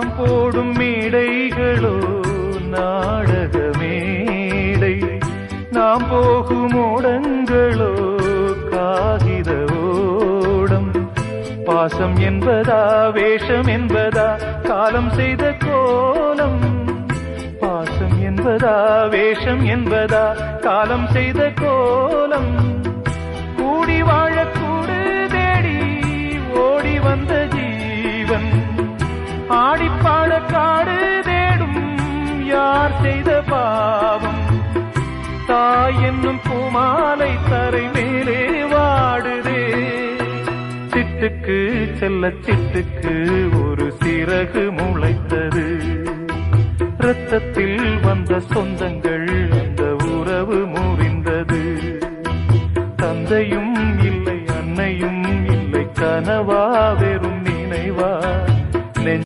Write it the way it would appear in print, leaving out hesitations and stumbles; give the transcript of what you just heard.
நாம் போடும் மேடைகளோ நாடக மேடை, நாம் போகும் ஓடங்களோ காகித ஓடம். பாசம் என்பதா வேஷம் என்பதா காலம் செய்த கோலம், பாசம் என்பதா வேஷம் என்பதா காலம் செய்த கோலம். கூடி வாழக்கூடு தேடி ஓடி வந்த ஜீவன், ஆடிப்பாட காடு தேடும் யார் செய்த பாவம். தாய் என்னும் பூமாலை தரை மேலே வாடுதே, சிட்டுக்கு செல்ல சிட்டுக்கு ஒரு சிறகு முளைத்தது. இரத்தத்தில் வந்த சொந்தங்கள்